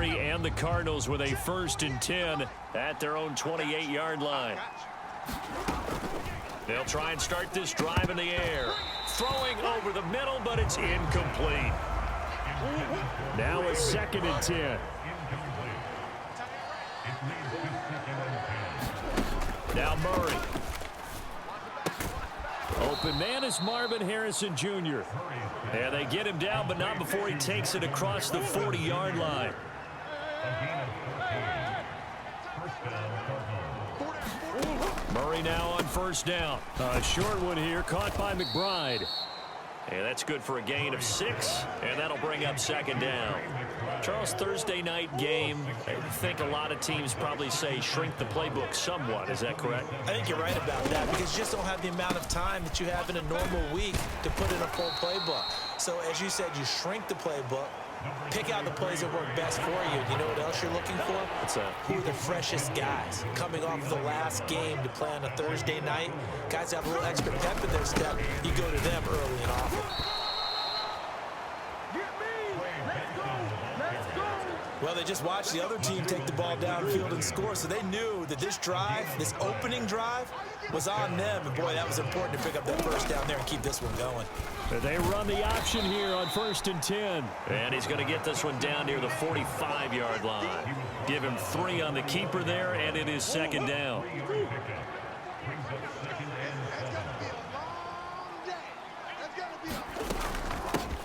Murray and the Cardinals with a 1st and 10 at their own 28-yard line. They'll try and start this drive in the air. Throwing over the middle, but it's incomplete. Now a 2nd and 10. Now Murray. Open man is Marvin Harrison Jr. And they get him down, but not before he takes it across the 40-yard line. Murray now on 1st down. A short one here, caught by McBride. And that's good for a gain of 6, and that'll bring up 2nd down. Charles, Thursday night game, I think a lot of teams probably say shrink the playbook somewhat. Is that correct? I think you're right about that because you just don't have the amount of time that you have in a normal week to put in a full playbook. So as you said, you shrink the playbook, pick out the plays that work best for you. You know what else you're looking for? What's that? Who are the freshest guys coming off the last game to play on a Thursday night? Guys have a little extra pep in their step. You go to them early and often. Well, they just watched the other team take the ball downfield and score, so they knew that this drive, this opening drive, was on them. And, boy, that was important to pick up that 1st down there and keep this one going. They run the option here on 1st and 10. And he's going to get this one down near the 45-yard line. Give him 3 on the keeper there, and it is 2nd down.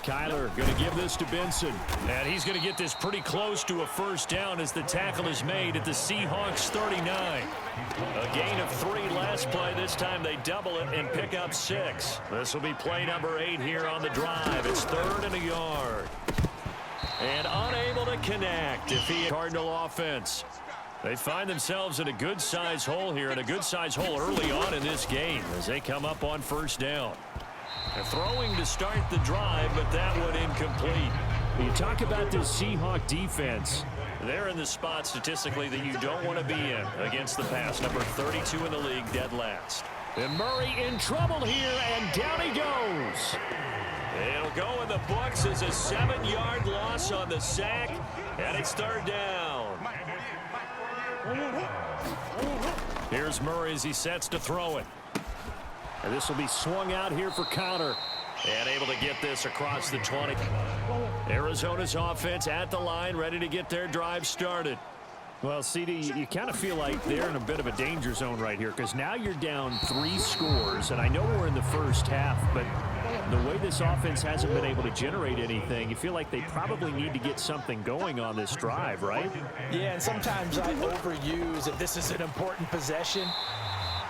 Kyler going to give this to Benson. And he's going to get this pretty close to a 1st down as the tackle is made at the Seahawks 39. A gain of 3 last play. This time they double it and pick up 6. This will be play number 8 here on the drive. It's 3rd and a yard. And unable to connect if he Cardinal offense. They find themselves in a good-sized hole here, and a good-sized hole early on in this game as they come up on 1st down. They're throwing to start the drive, but that one incomplete. You talk about this Seahawk defense. They're in the spot statistically that you don't want to be in against the pass. Number 32 in the league, dead last. And Murray in trouble here, and down he goes. It'll go in the books as a 7-yard loss on the sack, and it's 3rd down. Here's Murray as he sets to throw it. And this will be swung out here for counter. And able to get this across the 20. Arizona's offense at the line, ready to get their drive started. Well, CD, you kind of feel like they're in a bit of a danger zone right here because now you're down 3 scores. And I know we're in the 1st half, but the way this offense hasn't been able to generate anything, you feel like they probably need to get something going on this drive, right? Yeah, and sometimes I overuse if this is an important possession.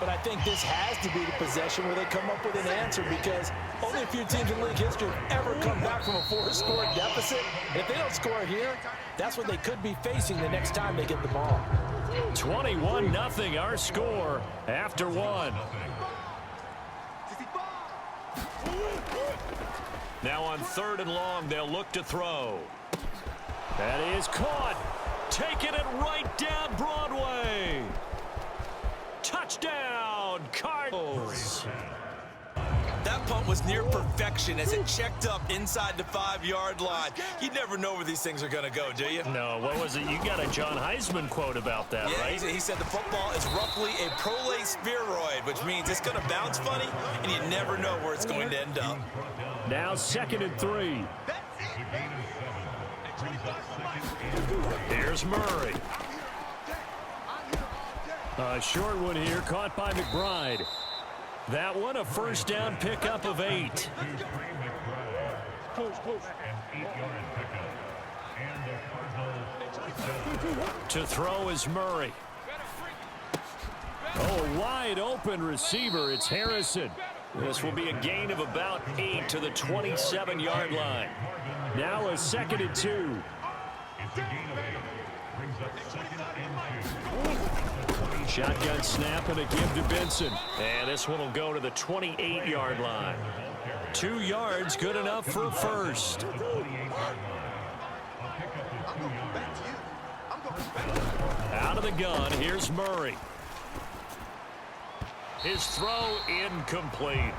But I think this has to be the possession where they come up with an answer because only a few teams in league history have ever come back from a 4-score deficit. And if they don't score here, that's what they could be facing the next time they get the ball. 21-0 our score after 1. Now on 3rd and long, they'll look to throw. That is caught. Taking it right down Broadway. Touchdown, Cardinals. That punt was near perfection as it checked up inside the 5-yard line. You never know where these things are going to go, do you? No, what was it? You got a John Heisman quote about that, yeah, right? He said the football is roughly a prolate spheroid, which means it's going to bounce funny, and you never know where it's going to end up. Now 2nd and 3. Here's Murray. A short one here, caught by McBride. That one a 1st down pickup of 8. To throw is Murray. Oh, wide open receiver. It's Harrison. This will be a gain of about 8 to the 27-yard line. Now a 2nd and 2. Shotgun snap and a give to Benson. And this one will go to the 28-yard line. 2 yards, good enough for a 1st. Out of the gun, here's Murray. His throw incomplete.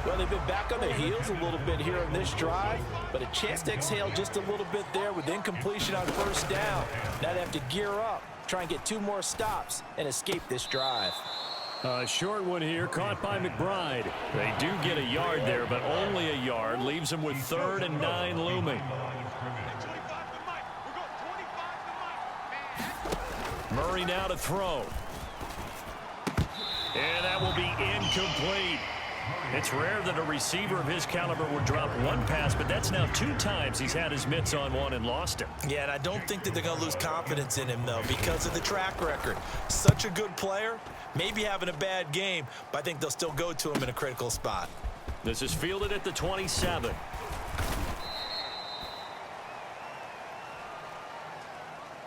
Well, they've been back on their heels a little bit here on this drive, but a chance to exhale just a little bit there with incompletion on first down. Now they have to gear up, try and get 2 more stops, and escape this drive. A short one here, caught by McBride. They do get a yard there, but only a yard. Leaves them with 3rd and 9 looming. Murray now to throw. And that will be incomplete. It's rare that a receiver of his caliber would drop one pass, but that's now 2 times he's had his mitts on one and lost it. Yeah, and I don't think that they're going to lose confidence in him, though, because of the track record. Such a good player, maybe having a bad game, but I think they'll still go to him in a critical spot. This is fielded at the 27.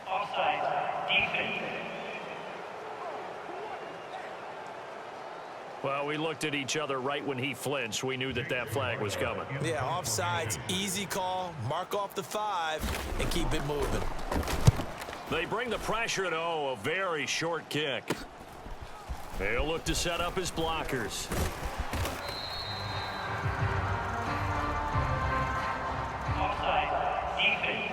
Offside, defense. Well, we looked at each other right when he flinched. We knew that that flag was coming. Yeah, offsides, easy call, mark off the 5, and keep it moving. They bring the pressure, and a very short kick. They'll look to set up his blockers. Offside, defense.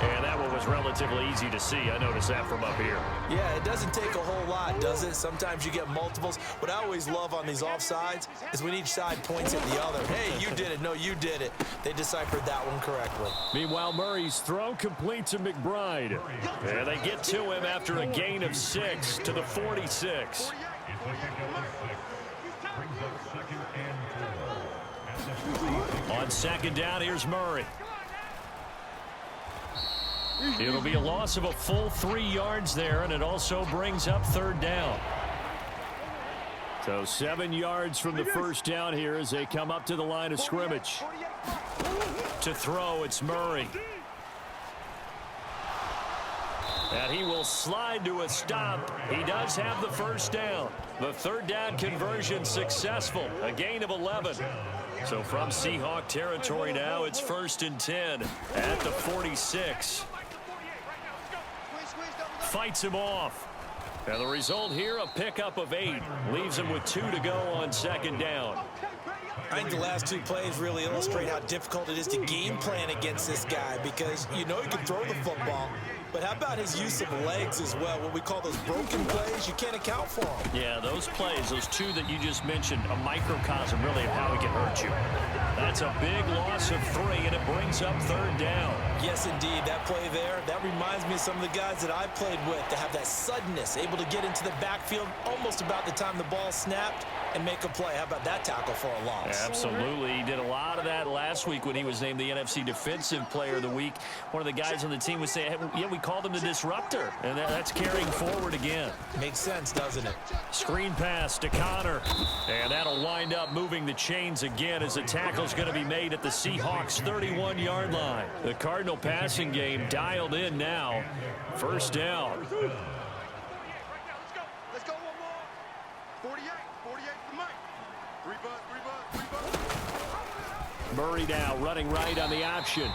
And that one was relatively easy to see. I noticed that from up here. Yeah, it doesn't take a whole lot, does it? Sometimes you get multiples. What I always love on these offsides is when each side points at the other. Hey, you did it. No, you did it. They deciphered that one correctly. Meanwhile, Murray's throw complete to McBride. And they get to him after a gain of 6 to the 46. On 2nd down, here's Murray. It'll be a loss of a full 3 yards there, and it also brings up 3rd down. So 7 yards from the first down here as they come up to the line of scrimmage. To throw, it's Murray. And he will slide to a stop. He does have the first down. The 3rd down conversion successful. A gain of 11. So from Seahawk territory now, it's 1st and 10 at the 46. Fights him off. And the result here, a pickup of 8. Leaves him with 2 to go on 2nd down. I think the last 2 plays really illustrate how difficult it is to game plan against this guy, because you know he can throw the football, but how about his use of legs as well? What we call those broken plays, you can't account for them. Yeah, those plays, those 2 that you just mentioned, a microcosm really of how he can hurt you. That's a big loss of 3, and it brings up 3rd down. Yes, indeed. That play there, that reminds me of some of the guys that I played with that have that suddenness, able to get into the backfield almost about the time the ball snapped and make a play. How about that tackle for a loss? Absolutely. He did a lot of that last week when he was named the NFC Defensive Player of the Week. One of the guys on the team would say, hey, yeah, we called him the disruptor, and that's carrying forward again. Makes sense, doesn't it? Screen pass to Connor, and that'll wind up moving the chains again as the tackle's going to be made at the Seahawks' 31-yard line. The Cardinal passing game dialed in now. 1st down. Let's go one more. 48 for Mike. 3 bucks. Murray now running right on the option.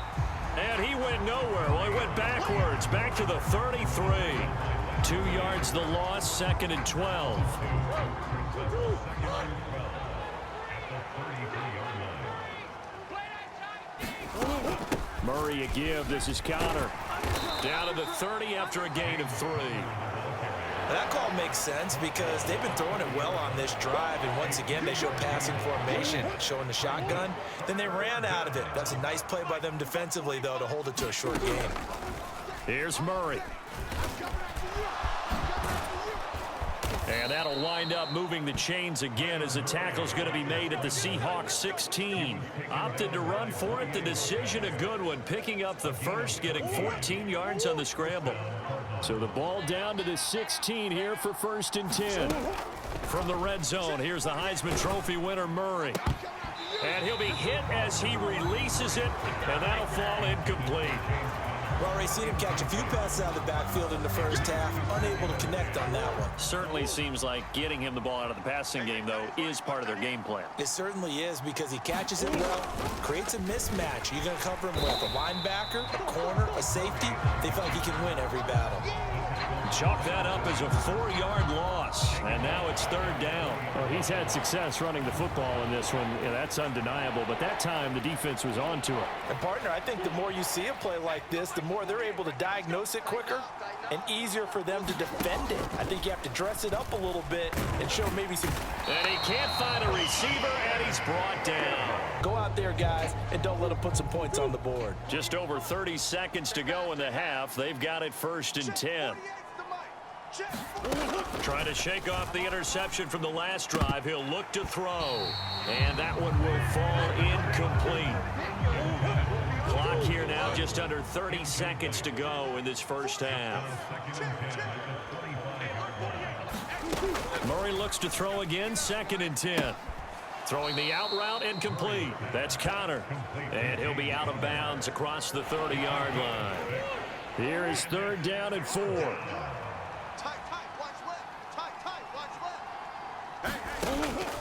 And he went nowhere. Well, he went backwards, back to the 33. 2 yards the loss, 2nd and 12. Murray a give. This is Connor. Down to the 30 after a gain of 3. That call makes sense because they've been throwing it well on this drive, and once again they show passing formation, showing the shotgun. Then they ran out of it. That's a nice play by them defensively, though, to hold it to a short game. Here's Murray. And that'll wind up moving the chains again as the tackle's going to be made at the Seahawks 16. Opted to run for it. The decision a good one. Picking up the first, getting 14 yards on the scramble. So the ball down to the 16 here for 1st and 10. From the red zone, here's the Heisman Trophy winner, Murray. And he'll be hit as he releases it, and that'll fall incomplete. Well, Ray, seen him catch a few passes out of the backfield in the first half, unable to connect on that one. Certainly seems like getting him the ball out of the passing game, though, is part of their game plan. It certainly is because he catches it well, creates a mismatch. You're going to cover him with a linebacker, a corner, a safety. They feel like he can win every battle. Chalk that up as a 4-yard loss, and now it's third down. Well, he's had success running the football in this one. Yeah, that's undeniable, but that time the defense was on to it. And, partner, I think the more you see a play like this, the more they're able to diagnose it quicker and easier for them to defend it. I think you have to dress it up a little bit and show maybe some... And he can't find a receiver, and he's brought down. Go out there, guys, and don't let them put some points on the board. Just over 30 seconds to go in the half. They've got it 1st and 10. Trying to shake off the interception from the last drive. He'll look to throw. And that one will fall incomplete. Clock here now, just under 30 seconds to go in this first half. Murray looks to throw again, 2nd and 10. Throwing the out route, incomplete. That's Connor. And he'll be out of bounds across the 30-yard line. Here is 3rd down and 4.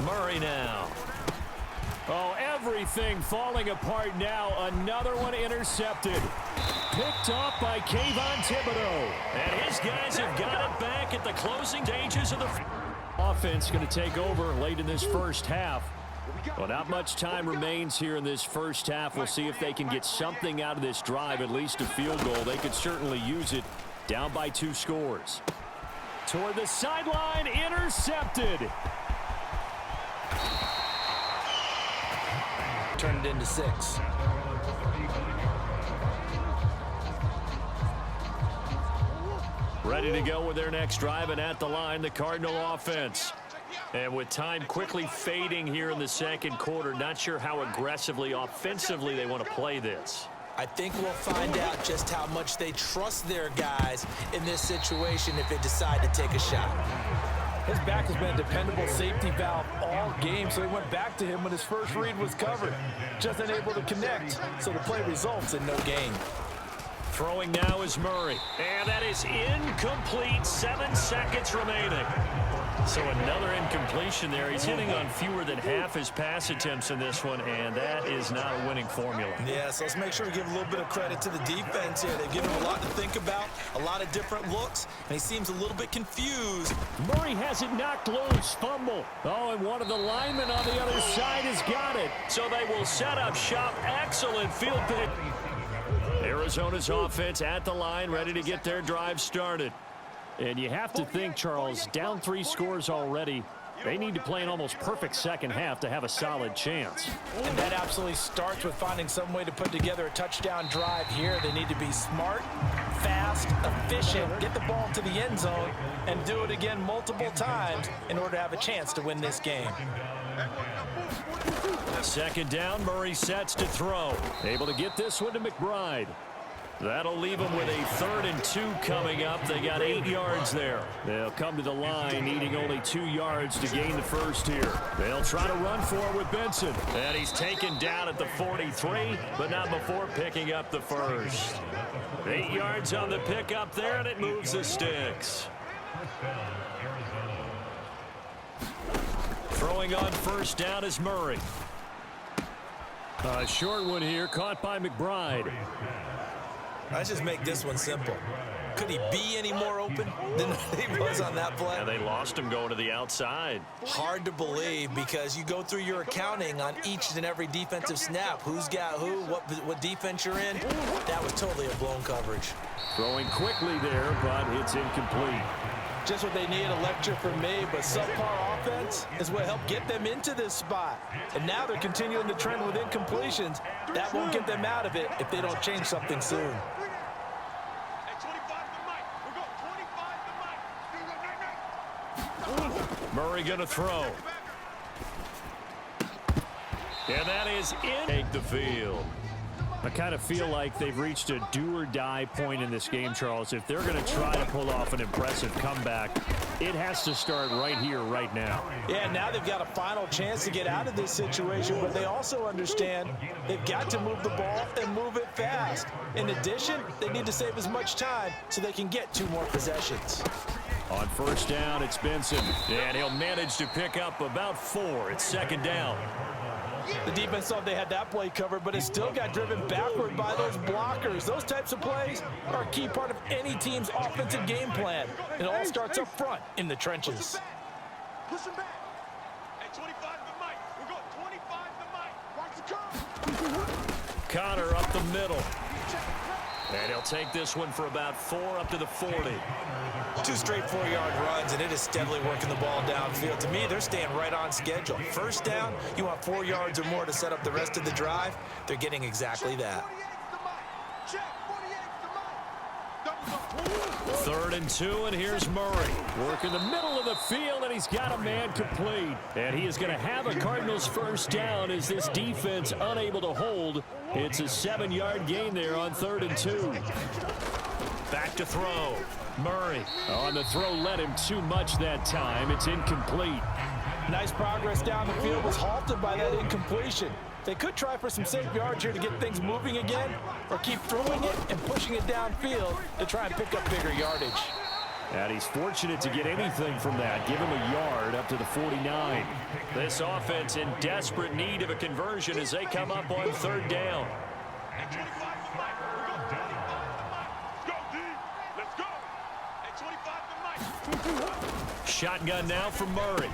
Murray now. Oh, everything falling apart now. Another one intercepted. Picked off by Kayvon Thibodeau. And his guys have got it back at the closing stages of the offense. Going to take over late in this first half. Well, not much time remains here in this first half. We'll see if they can get something out of this drive, at least a field goal. They could certainly use it. Down by 2 scores. Toward the sideline, intercepted. Turned it into 6. Ready to go with their next drive, and at the line, the Cardinal offense. And with time quickly fading here in the second quarter, not sure how aggressively, offensively they want to play this. I think we'll find out just how much they trust their guys in this situation if they decide to take a shot. His back has been a dependable safety valve all game, so he went back to him when his first read was covered. Just unable to connect, so the play results in no gain. Throwing now is Murray. And that is incomplete. 7 seconds remaining. So another incompletion there. He's hitting on fewer than half his pass attempts in this one, and that is not a winning formula. Yeah, so let's make sure we give a little bit of credit to the defense here. They've given him a lot to think about, a lot of different looks, and he seems a little bit confused. Murray has it knocked loose. Fumble. Oh, and one of the linemen on the other side has got it. So they will set up shop. Excellent field pick. Arizona's offense at the line, ready to get their drive started. And you have to think, Charles, down 3 scores already. They need to play an almost perfect second half to have a solid chance. And that absolutely starts with finding some way to put together a touchdown drive here. They need to be smart, fast, efficient, get the ball to the end zone, and do it again multiple times in order to have a chance to win this game. 2nd down, Murray sets to throw. Able to get this one to McBride. That'll leave them with a 3rd and 2 coming up. They got 8 yards there. They'll come to the line, needing only 2 yards to gain the first here. They'll try to run for it with Benson. And he's taken down at the 43, but not before picking up the first. 8 yards on the pickup there, and it moves the sticks. Throwing on 1st down is Murray. A short one here, caught by McBride. Let's just make this one simple. Could he be any more open than he was on that play? And they lost him going to the outside. Hard to believe because you go through your accounting on each and every defensive snap. Who's got who, what defense you're in. That was totally a blown coverage. Throwing quickly there, but it's incomplete. Just what they need, a lecture from me, but subpar offense is what helped get them into this spot. And now they're continuing the trend with incompletions. That won't get them out of it if they don't change something soon. Murray going to throw. And that is in. Take the field. I kind of feel like they've reached a do-or-die point in this game, Charles. If they're going to try to pull off an impressive comeback, it has to start right here, right now. Yeah, now they've got a final chance to get out of this situation, but they also understand they've got to move the ball and move it fast. In addition, they need to save as much time so they can get 2 more possessions. On 1st down, it's Benson. And he'll manage to pick up about 4. It's 2nd down. The defense thought they had that play covered, but it still got driven backward by those blockers. Those types of plays are a key part of any team's offensive game plan. It all starts up front in the trenches. Push him back. At 25 to the mic. We're going 25 to the mic. Watch the curve. Connor up the middle. And he'll take this one for about 4 up to the 40. 2 straight 4-yard runs, and it is steadily working the ball downfield. To me, they're staying right on schedule. First down, you want 4 yards or more to set up the rest of the drive. They're getting exactly that. 3rd and 2, and here's Murray. Working the middle of the field, and he's got a man complete. And he is going to have a Cardinals first down as this defense unable to hold. It's a 7-yard gain there on 3rd and 2. Back to throw. Murray on the throw led him too much that time. It's incomplete. Nice progress down the field was halted by that incompletion. They could try for some safe yards here to get things moving again, or keep throwing it and pushing it downfield to try and pick up bigger yardage. And he's fortunate to get anything from that. Give him a yard up to the 49. This offense in desperate need of a conversion as they come up on 3rd down. Shotgun now from Murray.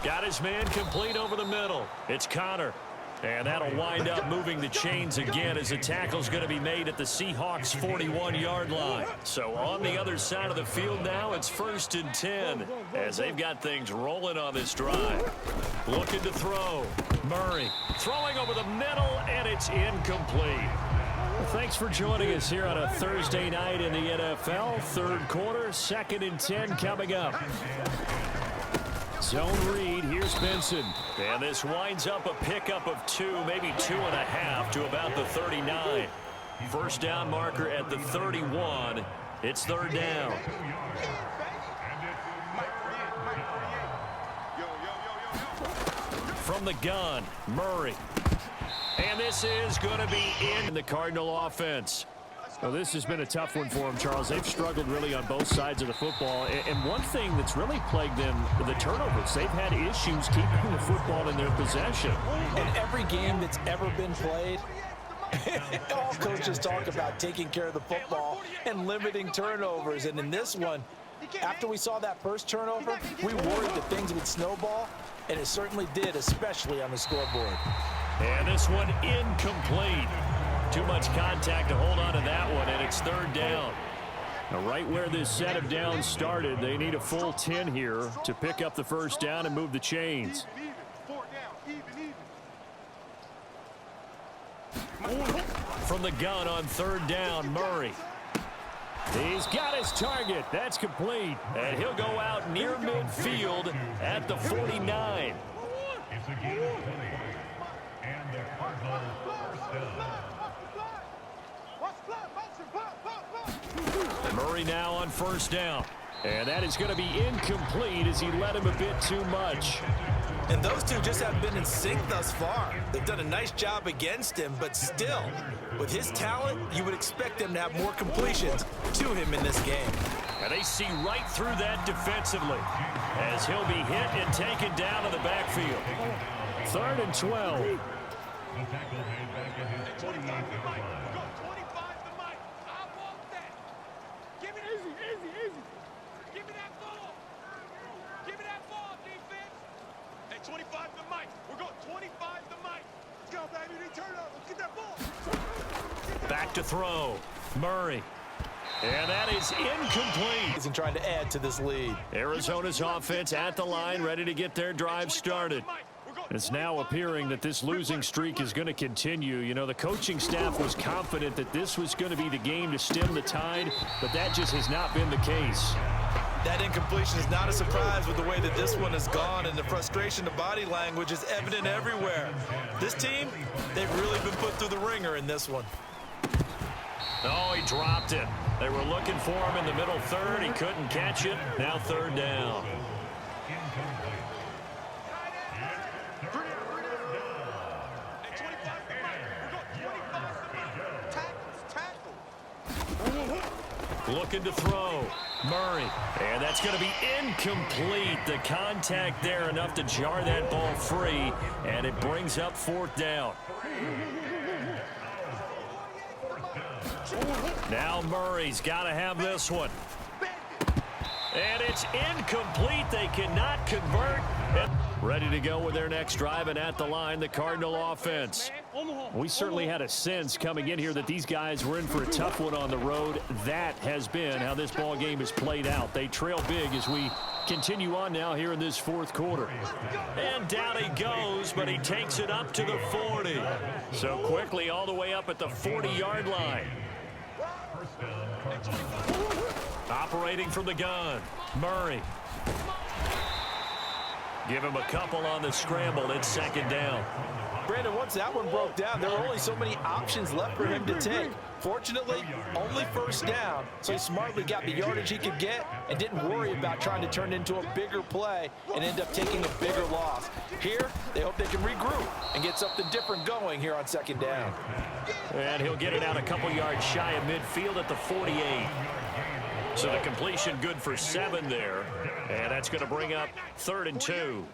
Got his man complete over the middle. It's Connor. And that'll wind up moving the chains again as the tackle's going to be made at the Seahawks' 41-yard line. So on the other side of the field now, it's 1st and 10 as they've got things rolling on this drive. Looking to throw. Murray throwing over the middle, and it's incomplete. Well, thanks for joining us here on a Thursday night in the NFL. 3rd quarter, 2nd and 10 coming up. Zone read, here's Benson. And this winds up a pickup of 2, maybe 2.5 to about the 39. First down marker at the 31. It's 3rd down. From the gun, Murray. And this is going to be in the Cardinal offense. Well, this has been a tough one for them, Charles. They've struggled really on both sides of the football. And one thing that's really plagued them, the turnovers. They've had issues keeping the football in their possession. In every game that's ever been played, all coaches talk about taking care of the football and limiting turnovers. And in this one, after we saw that first turnover, we worried that things would snowball, and it certainly did, especially on the scoreboard. And this one incomplete. Too much contact to hold on to that one, and it's 3rd down. Now, right where this set of downs started, they need a full 10 here to pick up the first down and move the chains. From the gun on 3rd down, Murray. He's got his target. That's complete. And he'll go out near midfield at the 49. Murray now on 1st down. And that is going to be incomplete as he led him a bit too much. And those two just have been in sync thus far. They've done a nice job against him, but still, with his talent, you would expect them to have more completions to him in this game. And they see right through that defensively as he'll be hit and taken down in the backfield. 3rd and 12. Back to throw. Murray. And that is incomplete. He's trying to add to this lead. Arizona's offense at the line, ready to get their drive started. It's now appearing that this losing streak is going to continue. You know, the coaching staff was confident that this was going to be the game to stem the tide, but that just has not been the case. That incompletion is not a surprise with the way that this one has gone, and the frustration of body language is evident everywhere. This team, they've really been put through the ringer in this one. Oh, he dropped it. They were looking for him in the middle 3rd. He couldn't catch it. Now 3rd down. Looking to throw. Murray. And that's going to be incomplete. The contact there enough to jar that ball free. And it brings up 4th down. Now Murray's got to have this one. And it's incomplete. They cannot convert. Ready to go with their next drive, and at the line, the Cardinal offense. We certainly had a sense coming in here that these guys were in for a tough one on the road. That has been how this ball game has played out. They trail big as we continue on now here in this 4th quarter. And down he goes, but he takes it up to the 40. So quickly all the way up at the 40-yard line. Operating from the gun, Murray. Give him a couple on the scramble. It's 2nd down. Brandon, once that one broke down, there were only so many options left for him to take. Fortunately, only 1st down, so he smartly got the yardage he could get and didn't worry about trying to turn it into a bigger play and end up taking a bigger loss. Here, they hope they can regroup and get something different going here on 2nd down. And he'll get it out a couple yards shy of midfield at the 48. So the completion good for 7 there. And that's going to bring up 3rd and 2.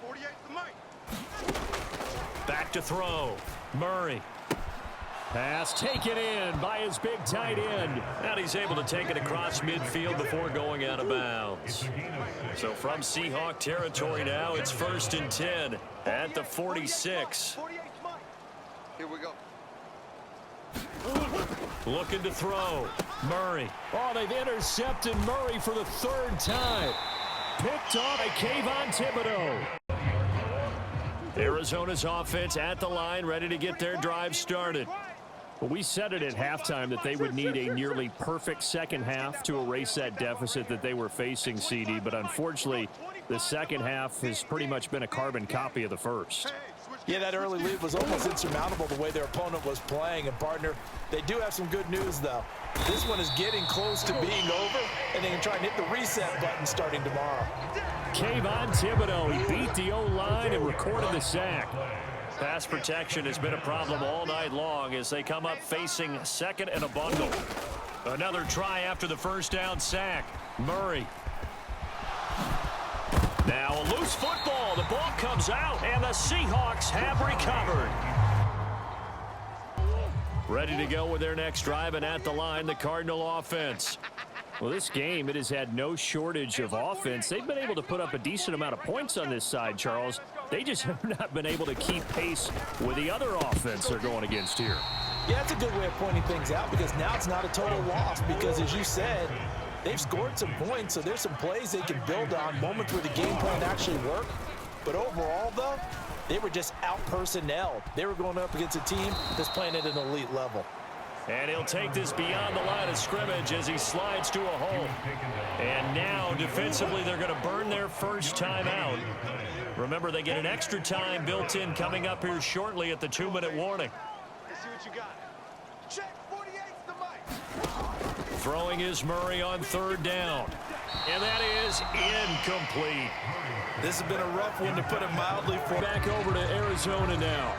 Back to throw. Murray. Pass taken in by his big tight end. And he's able to take it across midfield before going out of bounds. So from Seahawk territory now, it's 1st and 10 at the 46. Here we go. Looking to throw. Murray. Oh, they've intercepted Murray for the 3rd time. Picked off by Kayvon Thibodeau. Arizona's offense at the line, ready to get their drive started. Well, we said it at halftime that they would need a nearly perfect second half to erase that deficit that they were facing, CD. But unfortunately, the second half has pretty much been a carbon copy of the first. Yeah, that early lead was almost insurmountable the way their opponent was playing. And, partner, they do have some good news, though. This one is getting close to being over, and they can try and hit the reset button starting tomorrow. Kayvon Thibodeau, he beat the O-line and recorded the sack. Pass protection has been a problem all night long as they come up facing 2nd and a bundle. Another try after the 1st down sack. Murray. Now a loose football. The ball comes out, and the Seahawks have recovered. Ready to go with their next drive, and at the line, the Cardinal offense. Well, this game, it has had no shortage of offense. They've been able to put up a decent amount of points on this side, Charles. They just have not been able to keep pace with the other offense they're going against here. Yeah, that's a good way of pointing things out because now it's not a total loss because, as you said, they've scored some points, so there's some plays they can build on, moments where the game plan actually worked. But overall, though, they were just out-personnelled. They were going up against a team that's playing at an elite level. And he'll take this beyond the line of scrimmage as he slides to a hole. And now, defensively, they're going to burn their first time out. Remember, they get an extra time built in coming up here shortly at the 2-minute warning. Let's see what you got. Check 48's the mic. Throwing is Murray on 3rd down. And that is incomplete. This has been a rough one, to put it mildly. Back over to Arizona now.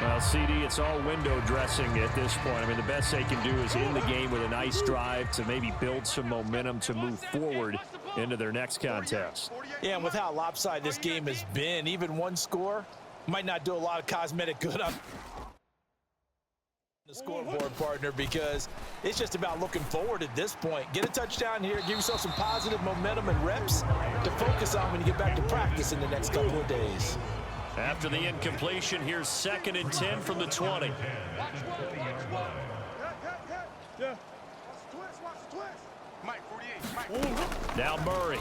Well, CD, it's all window dressing at this point. I mean, the best they can do is end the game with a nice drive to maybe build some momentum to move forward into their next contest. Yeah, and with how lopsided this game has been, even one score might not do a lot of cosmetic good on the scoreboard, partner, because it's just about looking forward at this point. Get a touchdown here, give yourself some positive momentum and reps to focus on when you get back to practice in the next couple of days. After the incompletion, here's 2nd and 10 from the 20. Yeah. Watch the twist. Mike, 48. Mike. Now Murray.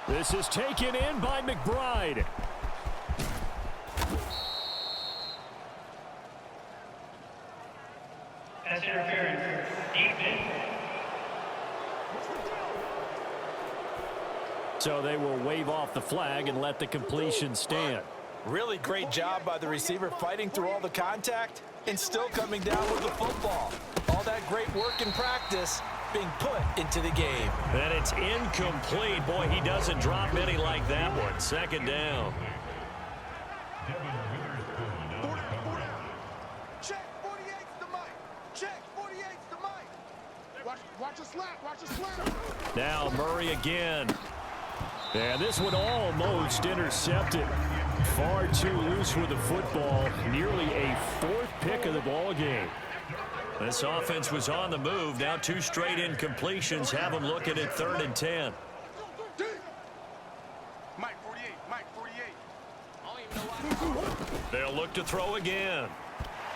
This is taken in by McBride. Pass interference. Defense. So they will wave off the flag and let the completion stand. Really great job by the receiver fighting through all the contact and still coming down with the football. All that great work in practice being put into the game. And it's incomplete. Boy, he doesn't drop many like that one. 2nd down. Check 48's the mic. Check 48's the mic. Watch a slap. Watch a slap. Now Murray again. And this one almost intercepted. Far too loose with the football. Nearly a fourth pick of the ball game. This offense was on the move. Now 2 straight incompletions have them looking at 3rd and 10. Mike 48. Mike 48. They'll look to throw again.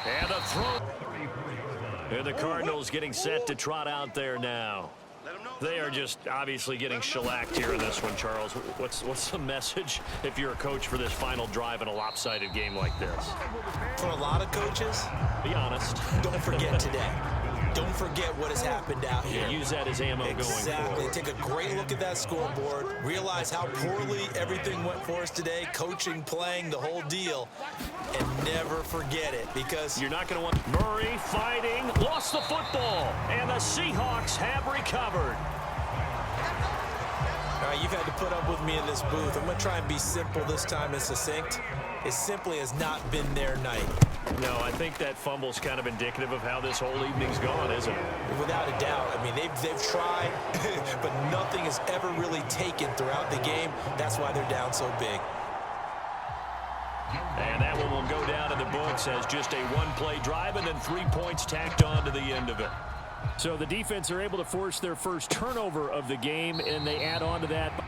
And a throw. And the Cardinals getting set to trot out there now. They are just obviously getting shellacked here in this one, Charles. What's the message if you're a coach for this final drive in a lopsided game like this? For a lot of coaches, Be honest. don't forget today. Don't forget what has happened out here. Use that as ammo going Exactly. forward. Take a great look at that scoreboard. Realize how poorly everything went for us today. Coaching, playing, the whole deal. And never forget it, because You're not going to want Murray fighting. Lost the football. And the Seahawks have recovered. all right, you've had to put up with me in this booth. I'm going to try and be simple this time and succinct. It simply has not been their night. No, I think that fumble's kind of indicative of how this whole evening's gone, isn't it? Without a doubt. I mean, they've tried, but nothing has ever really taken throughout the game. That's why they're down so big. And that one will go down in the books as just a one-play drive and then 3 points tacked on to the end of it. So the defense are able to force their first turnover of the game, and they add on to that by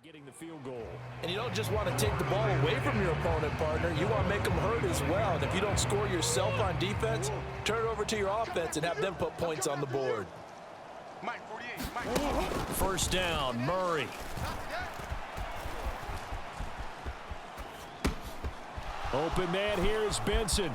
getting the field goal. And you don't just want to take the ball away from your opponent, partner. You want to make them hurt as well. And if you don't score yourself on defense, turn it over to your offense and have them put points on the board. Mike 48. Mike. First down, Murray. Open man here is Benson.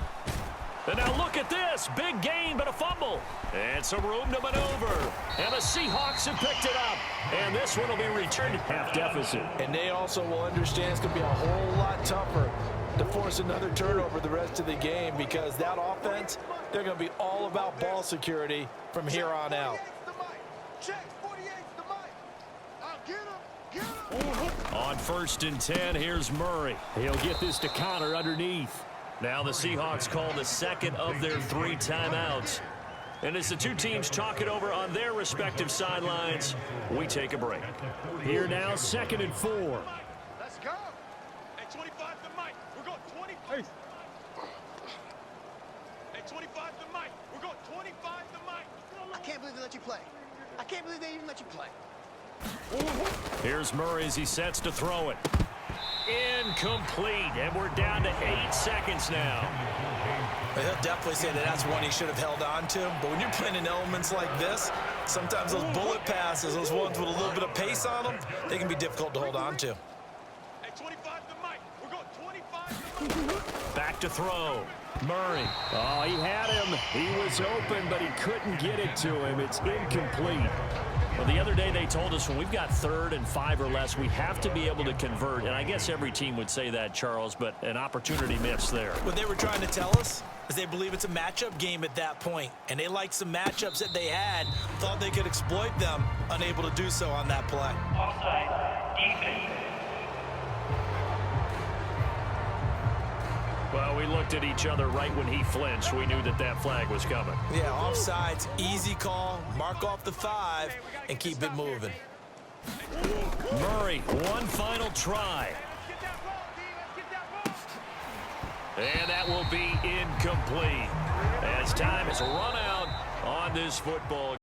And now look at this. Big gain, but a fumble. And some room to maneuver. And the Seahawks have picked it up. And this one will be returned. Half deficit. And they also will understand it's going to be a whole lot tougher to force another turnover the rest of the game, because that offense, they're going to be all about ball security from here on out. Check 48's the mic. I'll get him. Get him. On 1st and 10, here's Murray. He'll get this to counter underneath. Now the Seahawks call the second of their 3 timeouts. And as the two teams talk it over on their respective sidelines, we take a break. Here now, 2nd and 4. Let's go. At 25 the mic. We're going 25. At 25 the mic. We're going 25 the mic. I can't believe they let you play. I can't believe they even let you play. Here's Murray as he sets to throw it. Incomplete, and we're down to 8 seconds now. He'll definitely say that that's one he should have held on to. But when you're playing in elements like this, sometimes those bullet passes, those ones with a little bit of pace on them, they can be difficult to hold on to. At 25 the mic. We're going 25 the mic. Back to throw. Murray. Oh, he had him. He was open, but he couldn't get it to him. It's incomplete. Well, the other day they told us when we've got 3rd and 5 or less, we have to be able to convert. And I guess every team would say that, Charles, but an opportunity missed there. What they were trying to tell us is they believe it's a matchup game at that point. And they liked some matchups that they had, thought they could exploit them, unable to do so on that play. Offside. Defense. Well, we looked at each other right when he flinched. We knew that that flag was coming. Yeah, offsides, easy call, mark off the 5, and keep it moving. Murray, one final try. Get that ball, D. Let's get that ball. And that will be incomplete as time has run out on this football.